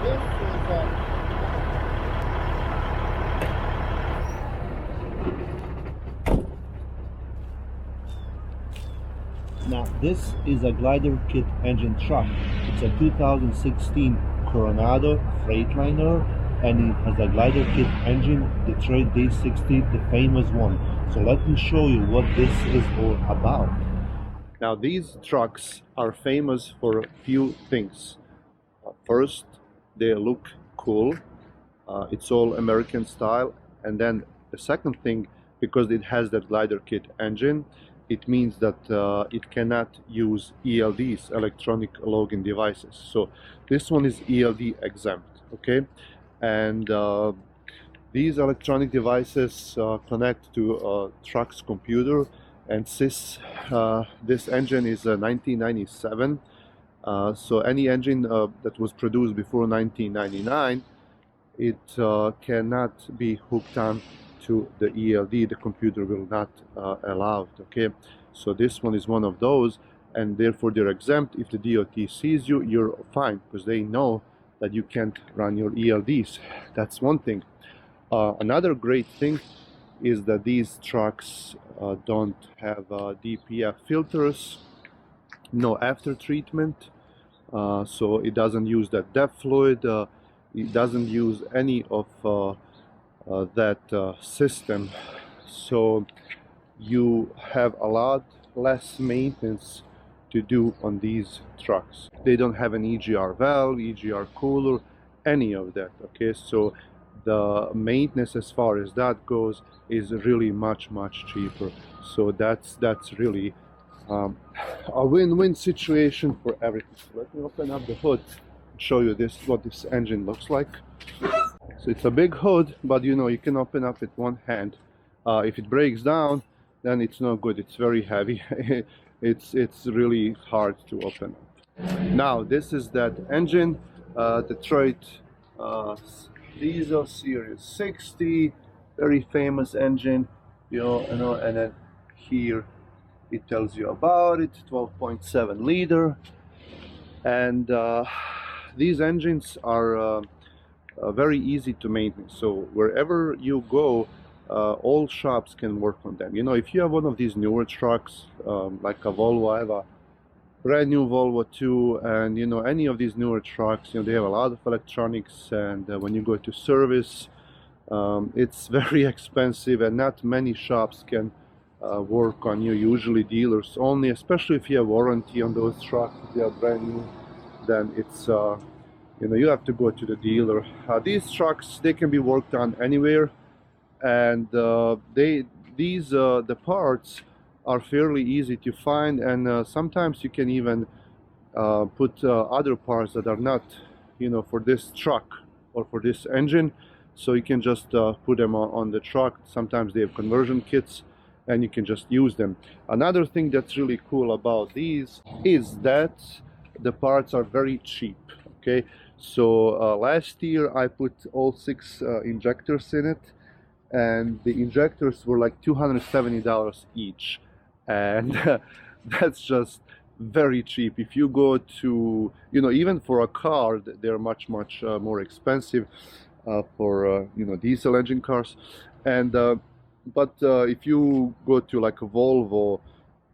this is a Now, this is a glider kit engine truck. It's a 2016 Coronado Freightliner, and it has a glider kit engine, Detroit D60, the famous one. So let me show you what this is all about. Now, these trucks are famous for a few things. First, they look cool. It's all American style. And then the second thing, because it has that glider kit engine, it means that it cannot use ELDs, electronic login devices. So this one is ELD exempt, okay? And these electronic devices connect to a truck's computer. And since this engine is a 1997, so any engine that was produced before 1999, it cannot be hooked on to the ELD. The computer will not allow it, okay? So this one is one of those, and therefore they're exempt. If the DOT sees you, you're fine, because they know that you can't run your ELDs. That's one thing. Another great thing is that these trucks don't have DPF filters, no after treatment, so it doesn't use that DEF fluid, it doesn't use any of that system, so you have a lot less maintenance to do on these trucks. They don't have an EGR valve, EGR cooler, any of that, okay? So the maintenance as far as that goes is really much cheaper. So that's really a win-win situation for everything. So let me open up the hood and show you what this engine looks like. So it's a big hood, but you know, you can open up with one hand. If it breaks down, then it's no good. It's very heavy. it's really hard to open up. Now this is that engine, Detroit Diesel Series 60, very famous engine, you know, and then here it tells you about it, 12.7 liter, and these engines are very easy to maintain. So wherever you go, all shops can work on them. You know, if you have one of these newer trucks, like a Volvo, I have a brand new Volvo 2, and you know, any of these newer trucks, you know, they have a lot of electronics, and when you go to service, it's very expensive, and not many shops can work on you. Usually dealers only, especially if you have warranty on those trucks. If they are brand new, then it's you know, you have to go to the dealer. These trucks, they can be worked on anywhere, and the parts are fairly easy to find, and sometimes you can even put other parts that are not, you know, for this truck or for this engine, so you can just put them on the truck. Sometimes they have conversion kits, and you can just use them. Another thing that's really cool about these is that the parts are very cheap, okay? So last year I put all 6 injectors in it, and the injectors were like $270 each, and that's just very cheap. If you go to, you know, even for a car, they're much more expensive for you know, diesel engine cars, and but if you go to like a Volvo,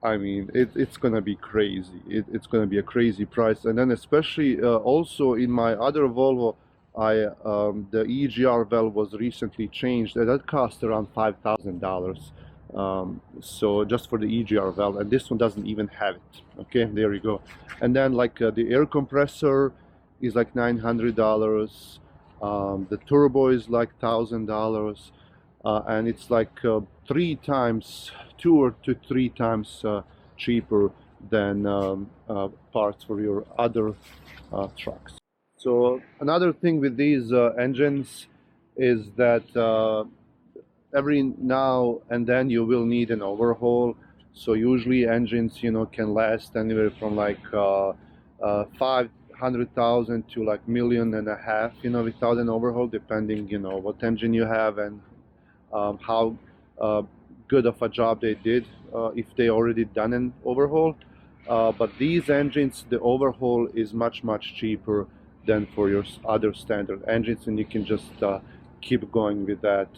I mean, it's gonna be crazy. It's gonna be a crazy price. And then especially also in my other Volvo, the EGR valve was recently changed, and that cost around $5,000. So just for the EGR valve, and this one doesn't even have it. Okay, there you go. And then like the air compressor is like $900. The turbo is like $1,000. And it's like 2 to 3 times cheaper than parts for your other trucks. So another thing with these engines is that every now and then you will need an overhaul. So usually engines, you know, can last anywhere from like 500,000 to like $1.5 million, you know, without an overhaul, depending, you know, what engine you have and how good of a job they did, if they already done an overhaul. But these engines, the overhaul is much cheaper than for your other standard engines, and you can just keep going with that.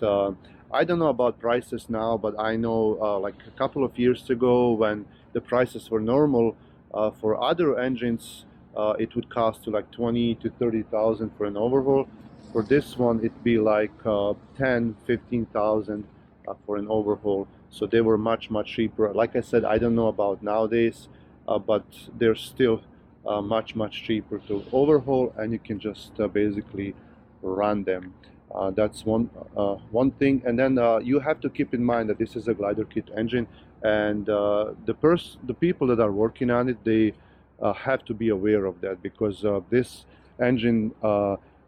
I don't know about prices now, but I know like a couple of years ago, when the prices were normal for other engines, it would cost you like 20 to 30,000 for an overhaul. For this one, it'd be like 10, 15,000 for an overhaul. So they were much cheaper. Like I said, I don't know about nowadays, but they're still much cheaper to overhaul, and you can just basically run them. That's one thing. And then you have to keep in mind that this is a glider kit engine, and the people that are working on it, they have to be aware of that, because this engine,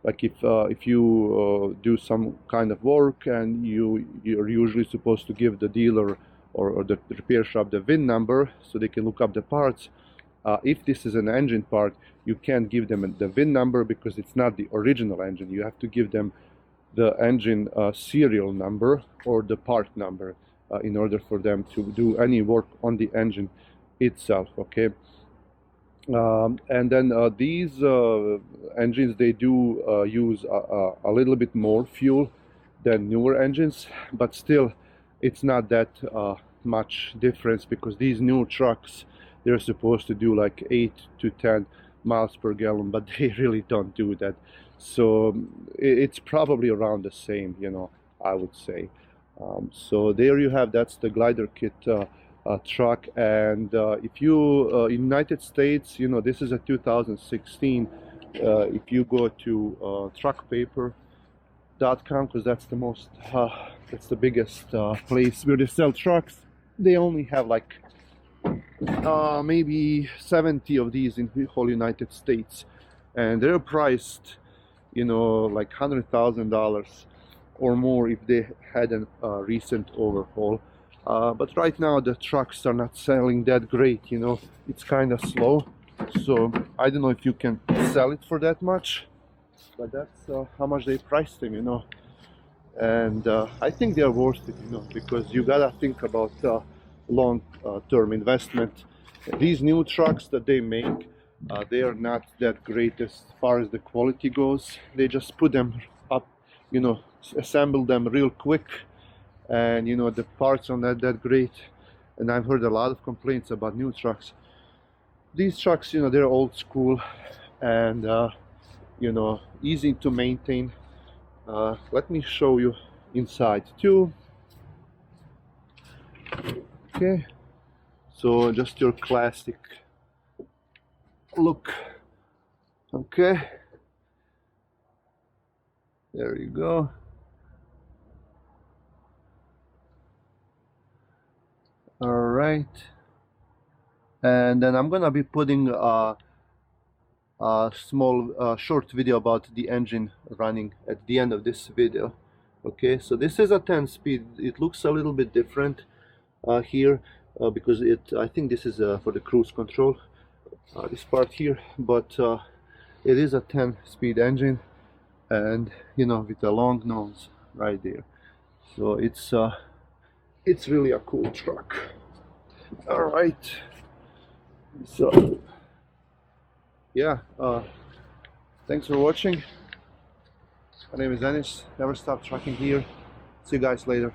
like if you do some kind of work, and you're usually supposed to give the dealer or the repair shop the VIN number so they can look up the parts. If this is an engine part, you can't give them the VIN number because it's not the original engine. You have to give them the engine serial number or the part number in order for them to do any work on the engine itself. Okay. And then these engines, they do use a little bit more fuel than newer engines, but still it's not that much difference, because these new trucks, they're supposed to do like 8 to 10 miles per gallon, but they really don't do that. So it's probably around the same, you know, I would say. So there you have, that's the glider kit truck. And if you in United States, you know, this is a 2016. If you go to truckpaper.com, because that's the most that's the biggest place where they sell trucks, they only have like maybe 70 of these in the whole United States, and they're priced, you know, like $100,000 or more if they had a recent overhaul. But right now the trucks are not selling that great, you know, it's kind of slow. So I don't know if you can sell it for that much, but that's how much they priced them, you know. And I think they're worth it, you know, because you gotta think about long-term investment. These new trucks that they make, they are not that great as far as the quality goes. They just put them up, you know, assemble them real quick, and you know, the parts are not that great. And I've heard a lot of complaints about new trucks. These trucks, you know, they're old school and you know, easy to maintain. Let me show you inside too. Okay, so just your classic look. Okay, there you go. All right, and then I'm gonna be putting a small short video about the engine running at the end of this video. Okay, so this is a 10 speed. It looks a little bit different here because I think this is for the cruise control, this part here, but it is a 10 speed engine, and you know, with a long nose right there. So it's really a cool truck. All right, so yeah, thanks for watching. My name is Dennis. Never stop trucking here. See you guys later.